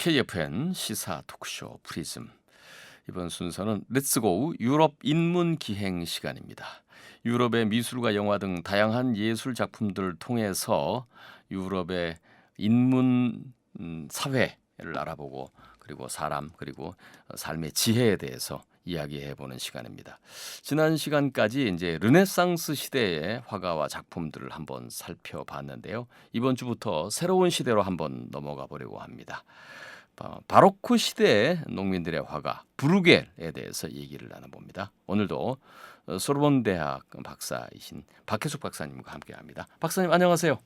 KFN 시사 토크쇼 프리즘. 이번 순서는 렛츠고 유럽 인문 기행 시간입니다. 유럽의 미술과 영화 등 다양한 예술 작품들을 통해서 유럽의 인문 사회를 알아보고 그리고 사람 그리고 삶의 지혜에 대해서 이야기해보는 시간입니다. 지난 시간까지 이제 르네상스 시대의 화가와 작품들을 한번 살펴봤는데요. 이번 주부터 새로운 시대로 한번 넘어가 보려고 합니다. 바로크 시대의 농민들의 화가 브루겔에 대해서 얘기를 나눠봅니다. 오늘도 소르본 대학 박사이신 박혜숙 박사님과 함께합니다. 박사님 안녕하세요.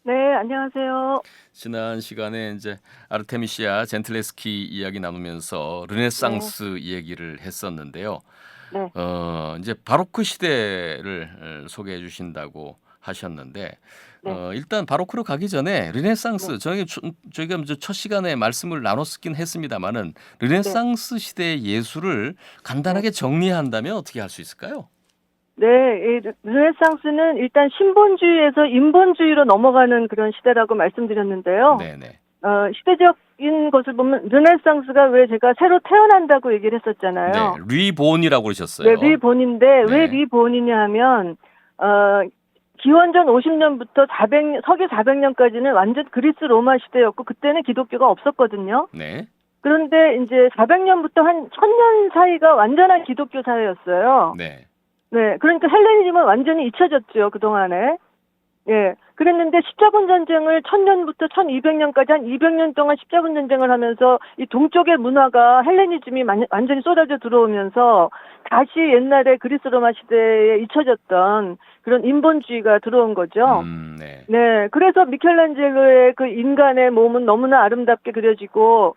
네, 안녕하세요. 지난 시간에 이제 아르테미시아 젠틀레스키 이야기 나누면서 르네상스 얘기를 했었는데요. 네. 이제 바로크 시대를 소개해 주신다고 하셨는데 일단 바로크로 가기 전에 르네상스 저희가 첫 시간에 말씀을 나눴긴 했습니다만은 르네상스 시대의 예술을 간단하게 정리한다면 어떻게 할 수 있을까요? 네, 이 르네상스는 일단 신본주의에서 인본주의로 넘어가는 그런 시대라고 말씀드렸는데요. 네네. 시대적인 것을 보면 르네상스가 왜 제가 새로 태어난다고 얘기를 했었잖아요. 네, 리본이라고 그러셨어요. 네, 리본인데 네. 왜 리본이냐 하면 기원전 50년부터 서기 400년까지는 완전 그리스 로마 시대였고 그때는 기독교가 없었거든요. 네. 그런데 이제 400년부터 한 1000년 사이가 완전한 기독교 사회였어요. 네. 네, 그러니까 헬레니즘은 완전히 잊혀졌죠, 그동안에. 예. 그랬는데 십자군 전쟁을 1000년부터 1200년까지 한 200년 동안 십자군 전쟁을 하면서 이 동쪽의 문화가 헬레니즘이 완전히 쏟아져 들어오면서 다시 옛날에 그리스 로마 시대에 잊혀졌던 그런 인본주의가 들어온 거죠. 네. 네. 그래서 미켈란젤로의 그 인간의 몸은 너무나 아름답게 그려지고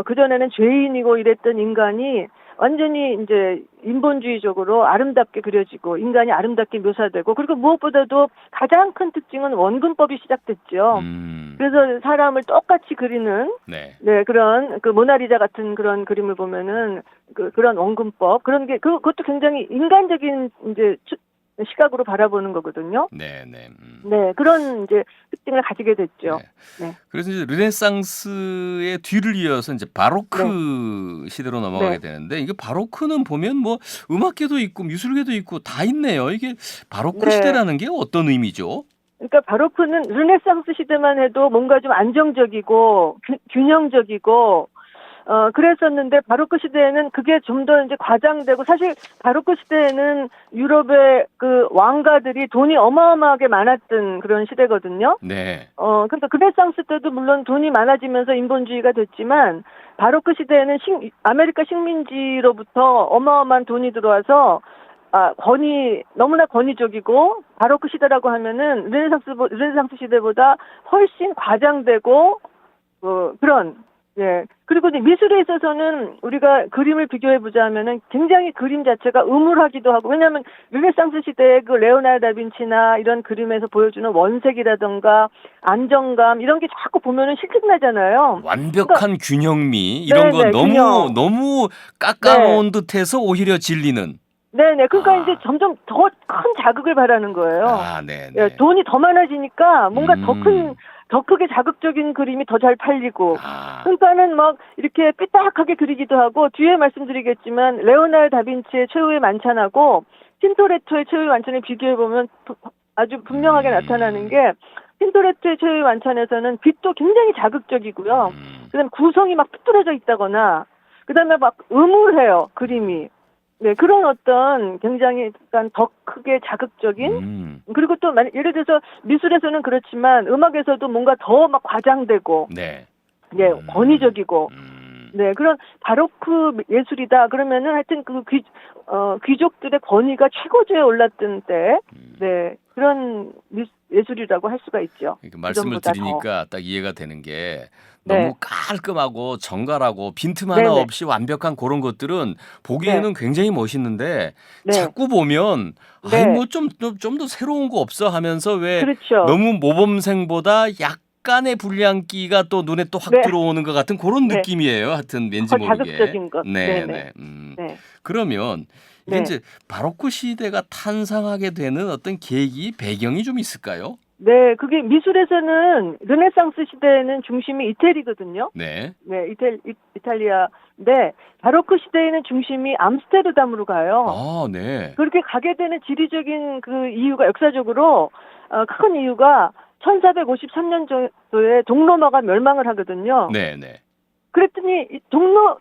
그전에는 죄인이고 이랬던 인간이 완전히 이제 인본주의적으로 아름답게 그려지고 인간이 아름답게 묘사되고 그리고 무엇보다도 가장 큰 특징은 원근법이 시작됐죠. 그래서 사람을 똑같이 그리는 네 그런 그 모나리자 같은 그런 그림을 보면은 그런 원근법 그런 게 그것도 굉장히 인간적인 이제 시각으로 바라보는 거거든요. 네. 네, 그런 이제 특징을 가지게 됐죠. 네. 네. 그래서 이제 르네상스의 뒤를 이어서 이제 바로크 시대로 넘어가게 되는데 이게 바로크는 보면 뭐 음악계도 있고 미술계도 있고 다 있네요. 이게 바로크 시대라는 게 어떤 의미죠? 그러니까 바로크는 르네상스 시대만 해도 뭔가 좀 안정적이고 균형적이고 그랬었는데 바로크 시대에는 그게 좀 더 이제 과장되고 사실 바로크 시대에는 유럽의 그 왕가들이 돈이 어마어마하게 많았던 그런 시대거든요. 네. 그러니까 르네상스 때도 물론 돈이 많아지면서 인본주의가 됐지만 바로크 시대에는 아메리카 식민지로부터 어마어마한 돈이 들어와서 너무나 권위적이고 바로크 시대라고 하면은 르네상스 시대보다 훨씬 과장되고 그런 그리고 이제 미술에 있어서는 우리가 그림을 비교해 보자면은 굉장히 그림 자체가 음울하기도 하고 왜냐하면 르네상스 시대의 그 레오나르도 다빈치나 이런 그림에서 보여주는 원색이라던가 안정감 이런 게 자꾸 보면은 실증나잖아요. 완벽한 균형미 이런 건 너무 깎아놓은 듯해서 오히려 질리는. 네네. 그러니까 이제 점점 더 큰 자극을 바라는 거예요. 네네. 돈이 더 많아지니까 뭔가 더 크게 자극적인 그림이 더 잘 팔리고. 그러니까는 막 이렇게 삐딱하게 그리기도 하고 뒤에 말씀드리겠지만 레오나르도 다빈치의 최후의 만찬하고 틴토레토의 최후의 만찬을 비교해 보면 아주 분명하게 나타나는 게 틴토레토의 최후의 만찬에서는 빛도 굉장히 자극적이고요. 그다음에 구성이 막 삐뚤어져 있다거나 그다음에 막 음울해요 그림이. 네, 그런 어떤 굉장히 약간 더 크게 자극적인 그리고 또 예를 들어서 미술에서는 그렇지만 음악에서도 뭔가 더 막 과장되고 권위적이고 그런 바로크 예술이다 그러면은 하여튼 그 귀족들의 권위가 최고조에 올랐던 때 그런 예술이라고 할 수가 있죠. 그러니까 말씀을 드리니까 딱 이해가 되는 게 너무 깔끔하고 정갈하고 빈틈 하나 없이 완벽한 그런 것들은 보기에는 굉장히 멋있는데 자꾸 보면 뭐 좀 더 새로운 거 없어 하면서 왜 너무 모범생보다 약간의 불량기가 또 눈에 또 확 들어오는 것 같은 그런 느낌이에요. 하여튼 왠지 모르게. 자극적인 것. 그러면 이게 이제 바로크 시대가 탄생하게 되는 어떤 계기, 배경이 좀 있을까요? 네, 그게 미술에서는 르네상스 시대에는 중심이 이태리거든요. 네. 네, 이탈리아인데 바로크 시대에는 중심이 암스테르담으로 가요. 아, 네. 그렇게 가게 되는 지리적인 그 이유가 역사적으로 큰 이유가 1453년 정도에 동로마가 멸망을 하거든요. 네, 네. 그랬더니 이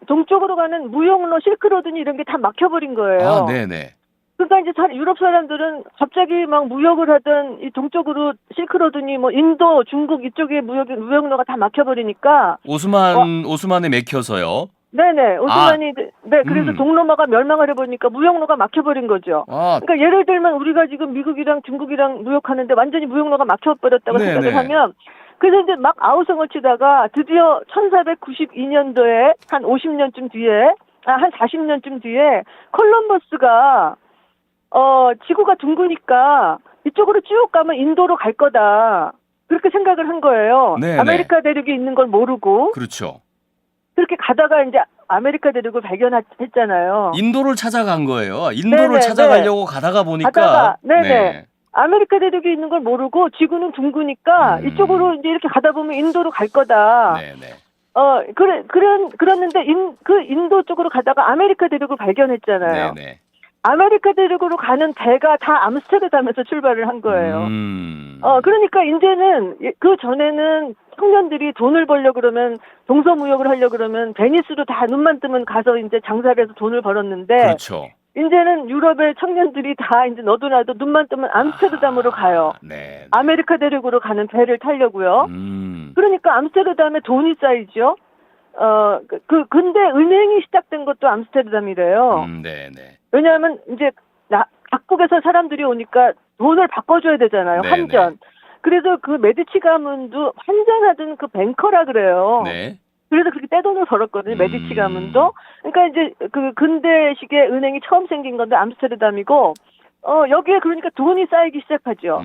동쪽으로 가는 무역로 실크로드니 이런 게 다 막혀버린 거예요. 아, 네, 네. 그러니까 이제 유럽 사람들은 갑자기 막 무역을 하던 이 동쪽으로 실크로드니 뭐 인도, 중국 이쪽에 무역로가 다 막혀버리니까 오스만에 맥혀서요. 네네 오스만이 네 그래서 음. 동로마가 멸망을 해보니까 무역로가 막혀버린 거죠. 아, 그러니까 예를 들면 우리가 지금 미국이랑 중국이랑 무역하는데 완전히 무역로가 막혀버렸다고 네네. 생각을 하면 그래서 이제 막 아우성을 치다가 드디어 1492년도에 한 50년쯤 뒤에 한 40년쯤 뒤에 콜럼버스가 지구가 둥그니까 이쪽으로 쭉 가면 인도로 갈 거다. 그렇게 생각을 한 거예요. 네네. 아메리카 대륙이 있는 걸 모르고. 그렇죠. 그렇게 가다가 이제 아메리카 대륙을 발견했잖아요. 인도를 찾아간 거예요. 인도를 네네, 찾아가려고 가다가 보니까. 가다가, 네네. 네. 아메리카 대륙이 있는 걸 모르고 지구는 둥그니까 이쪽으로 이제 이렇게 가다 보면 인도로 갈 거다. 네네. 그랬는데 그 인도 쪽으로 가다가 아메리카 대륙을 발견했잖아요. 네네. 아메리카 대륙으로 가는 배가 다 암스테르담에서 출발을 한 거예요. 그러니까 이제는 그 전에는 청년들이 돈을 벌려 그러면 동서무역을 하려 그러면 베니스로 다 눈만 뜨면 가서 이제 장사를 해서 돈을 벌었는데 그렇죠. 이제는 유럽의 청년들이 다 이제 너도 나도 눈만 뜨면 암스테르담으로 가요. 네. 아메리카 대륙으로 가는 배를 타려고요. 그러니까 암스테르담에 돈이 쌓이죠. 근데 은행이 시작된 것도 암스테르담이래요. 네네. 왜냐하면 이제 각국에서 사람들이 오니까 돈을 바꿔줘야 되잖아요. 네네. 환전. 그래서 그 메디치 가문도 환전하던 그 뱅커라 그래요. 네. 그래서 그렇게 떼돈을 벌었거든요. 메디치 가문도. 그러니까 이제 그 근대식의 은행이 처음 생긴 건데 암스테르담이고 여기에 그러니까 돈이 쌓이기 시작하죠.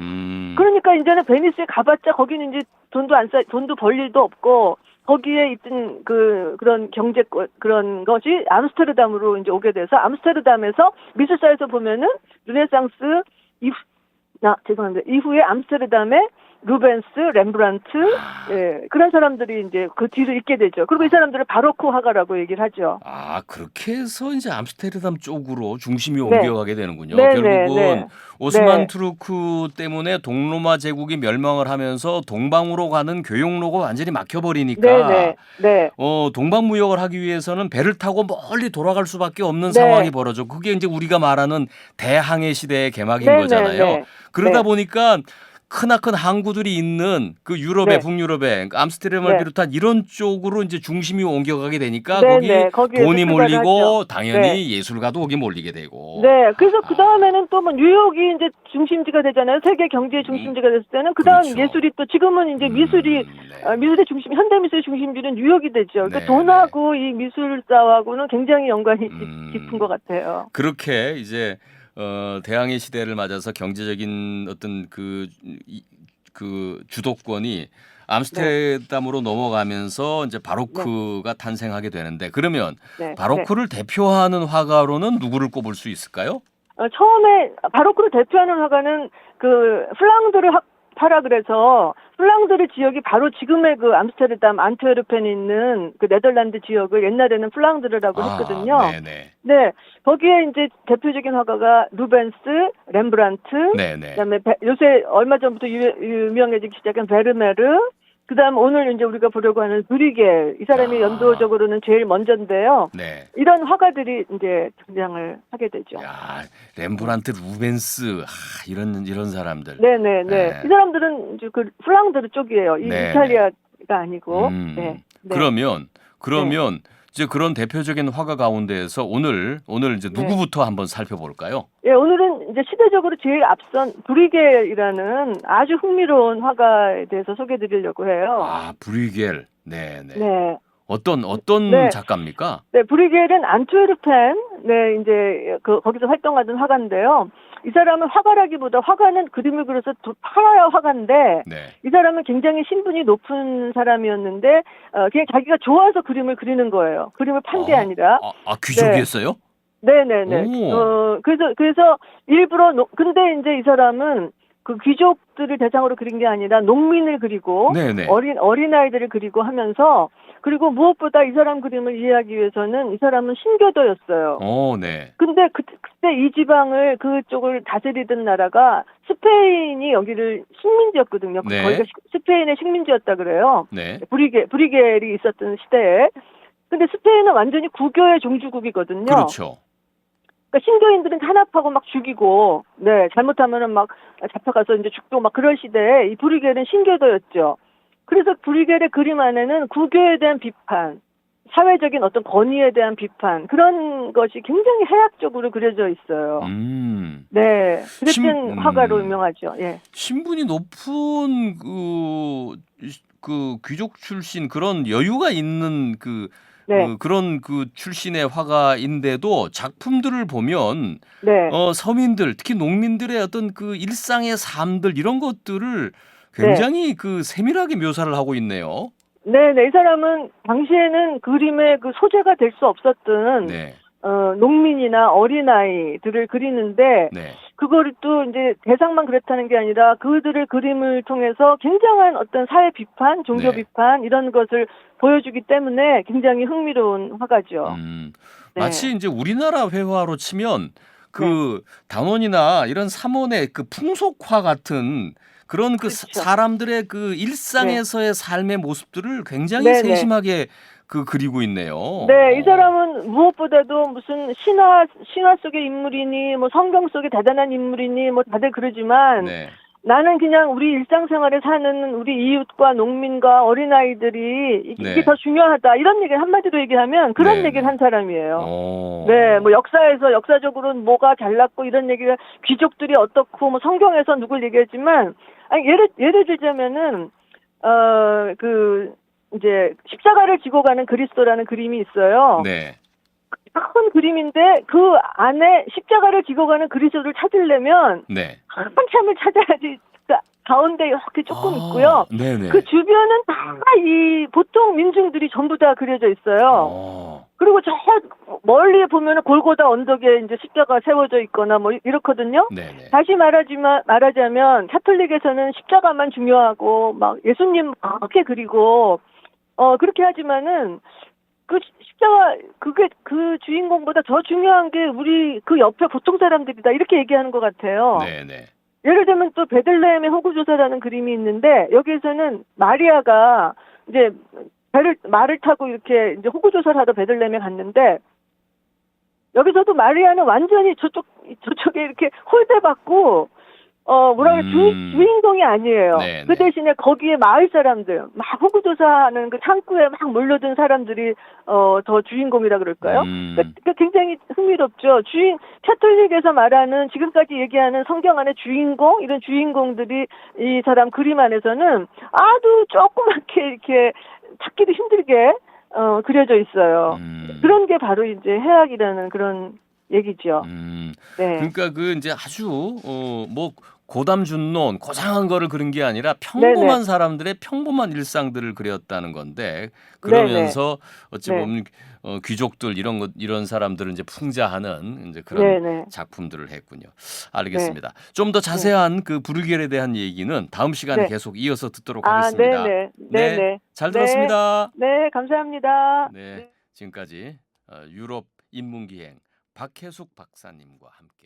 그러니까 이제는 베니스에 가봤자 거기는 이제 돈도 벌 일도 없고 거기에 있던 그런 그런 것이 암스테르담으로 이제 오게 돼서 암스테르담에서 미술사에서 보면은 르네상스 이후에 암스테르담에 루벤스, 렘브란트, 그런 사람들이 이제 그 뒤를 잇게 되죠. 그리고 이 사람들을 바로크 화가라고 얘기를 하죠. 아, 그렇게 해서 이제 암스테르담 쪽으로 중심이 옮겨가게 되는군요. 네, 결국은 네. 오스만 투르크 때문에 동로마 제국이 멸망을 하면서 동방으로 가는 교역로가 완전히 막혀버리니까 네. 동방무역을 하기 위해서는 배를 타고 멀리 돌아갈 수밖에 없는 네. 상황이 벌어져. 그게 이제 우리가 말하는 대항해 시대의 개막인 네, 거잖아요. 네. 그러다 네. 보니까 크나큰 항구들이 있는 그 유럽에 네. 북유럽에 암스테르담을 네. 비롯한 이런 쪽으로 이제 중심이 옮겨가게 되니까 네, 거기에서 돈이 출발을 몰리고 하죠. 당연히 예술가도 거기 몰리게 되고. 네, 그래서 그 다음에는 또 뭐 뉴욕이 이제 중심지가 되잖아요. 세계 경제의 중심지가 됐을 때는 그 다음 그렇죠. 예술이 또 지금은 이제 미술의 중심, 현대 미술의 중심지는 뉴욕이 되죠. 그러니까 네, 돈하고 이 미술사하고는 굉장히 연관이 깊은 것 같아요. 그렇게 이제 대항해 시대를 맞아서 경제적인 어떤 그 주도권이 암스테르담으로 넘어가면서 이제 바로크가 탄생하게 되는데 그러면 바로크를 대표하는 화가로는 누구를 꼽을 수 있을까요? 처음에 바로크를 대표하는 화가는 그 플랑드르 파라 그래서 플랑드르 지역이 바로 지금의 그 암스테르담 안트웨르펜에 있는 그 네덜란드 지역을 옛날에는 플랑드르라고 했거든요. 네, 거기에 이제 대표적인 화가가 루벤스, 렘브란트, 그다음에 요새 얼마 전부터 유명해지기 시작한 베르메르, 그다음 오늘 이제 우리가 보려고 하는 브리겔 이 사람이 연도적으로는 제일 먼저인데요. 이런 화가들이 이제 등장을 하게 되죠. 야, 렘브란트, 루벤스 이런 사람들. 네. 이 사람들은 이제 그 플랑드르 쪽이에요. 이탈리아가 아니고. 그러면 이제 그런 대표적인 화가 가운데에서 오늘 이제 누구부터 한번 살펴볼까요? 예, 오늘은 이제 시대적으로 제일 앞선 브리겔이라는 아주 흥미로운 화가에 대해서 소개해드리려고 해요. 아, 브리겔. 네. 어떤 네. 작가입니까? 네, 브리겔은 안트웨르펜, 이제 거기서 활동하던 화가인데요. 이 사람은 화가라기보다 화가는 그림을 그려서 팔아야 화가인데 이 사람은 굉장히 신분이 높은 사람이었는데 그냥 자기가 좋아서 그림을 그리는 거예요. 그림을 판 게 아니라. 귀족이었어요? 네네네. 그래서 일부러 근데 이제 이 사람은 그 귀족들을 대상으로 그린 게 아니라 농민을 그리고 네네. 어린아이들을 그리고 하면서 그리고 무엇보다 이 사람 그림을 이해하기 위해서는 이 사람은 신교도였어요. 네. 근데 그때 이 지방을 그쪽을 다스리던 나라가 스페인이 여기를 식민지였거든요. 네. 거기가 스페인의 식민지였다 그래요. 네. 브리겔이 있었던 시대에. 근데 스페인은 완전히 구교의 종주국이거든요. 그렇죠. 그러니까 신교인들은 탄압하고 막 죽이고, 네, 잘못하면은 막 잡혀가서 이제 죽고 막 그럴 시대에 이 브리겔은 신교도였죠. 그래서 브리겔의 그림 안에는 구교에 대한 비판, 사회적인 어떤 권위에 대한 비판, 그런 것이 굉장히 해학적으로 그려져 있어요. 네. 그랬던 화가로 유명하죠. 예. 신분이 높은 그 귀족 출신 그런 여유가 있는 네. 그런 그 출신의 화가인데도 작품들을 보면 네. 서민들 특히 농민들의 어떤 그 일상의 삶들 이런 것들을 굉장히 그 세밀하게 묘사를 하고 있네요. 네, 이 사람은 당시에는 그림의 그 소재가 될 수 없었던 네. 농민이나 어린아이들을 그리는데 네. 그거를 또 이제 대상만 그랬다는 게 아니라 그들의 그림을 통해서 굉장한 어떤 사회 비판, 종교 네. 비판 이런 것을 보여주기 때문에 굉장히 흥미로운 화가죠. 마치 이제 우리나라 회화로 치면 그 네. 단원이나 이런 삼원의 그 풍속화 같은 그런 그 그렇죠. 사람들의 그 일상에서의 삶의 모습들을 굉장히 네네. 세심하게 그리고 있네요. 네, 이 사람은 무엇보다도 무슨 신화 속의 인물이니 뭐 성경 속의 대단한 인물이니 뭐 다들 그러지만 네. 나는 그냥 우리 일상생활에 사는 우리 이웃과 농민과 어린아이들이 이게 네. 더 중요하다. 이런 얘기를 한마디로 얘기하면 그런 네, 얘기를 한 사람이에요. 오. 네, 뭐 역사적으로는 뭐가 잘났고 이런 얘기가 귀족들이 어떻고 뭐 성경에서 누굴 얘기했지만 아니 예를 들자면은 이제 십자가를 지고 가는 그리스도라는 그림이 있어요. 네. 큰 그림인데 그 안에 십자가를 지고 가는 그리스도를 찾으려면 네. 한참을 찾아야지. 그 가운데 이렇게 조금 있고요. 네네. 그 주변은 다 이 보통 민중들이 전부 다 그려져 있어요. 그리고 저 멀리 보면은 골고다 언덕에 이제 십자가 세워져 있거나 뭐 이렇거든요. 네네. 다시 말하자면 카톨릭에서는 십자가만 중요하고 막 예수님 그렇게 그리고 그렇게 하지만은 그 십자가 그게 그 주인공보다 더 중요한 게 우리 그 옆에 보통 사람들이다 이렇게 얘기하는 것 같아요. 네네. 예를 들면 또 베들레헴의 호구조사라는 그림이 있는데 여기에서는 마리아가 이제 말을 타고 이렇게 이제 호구조사를 하러 베들레헴에 갔는데 여기서도 마리아는 완전히 저쪽에 이렇게 홀대받고 주인공이 아니에요. 네네. 그 대신에 거기에 마을 사람들, 막 호구조사하는 그 창구에 막 몰려든 사람들이, 더 주인공이라 그럴까요? 그러니까 굉장히 흥미롭죠. 카톨릭에서 말하는 지금까지 얘기하는 성경 안의 주인공, 이런 주인공들이 이 사람 그림 안에서는 아주 조그맣게 이렇게 찾기도 힘들게, 그려져 있어요. 그런 게 바로 이제 해악이라는 그런 얘기죠. 네. 그러니까 그 이제 아주 뭐 고담준론 고상한 거를 그린 게 아니라 평범한 사람들의 평범한 일상들을 그렸다는 건데 그러면서 어찌 보면 귀족들 이런 사람들을 이제 풍자하는 이제 그런 작품들을 했군요. 알겠습니다. 좀 더 자세한 그 브루겔에 대한 얘기는 다음 시간에 계속 이어서 듣도록 하겠습니다. 네, 잘 들었습니다. 네, 감사합니다. 네, 지금까지 유럽 인문기행 박혜숙 박사님과 함께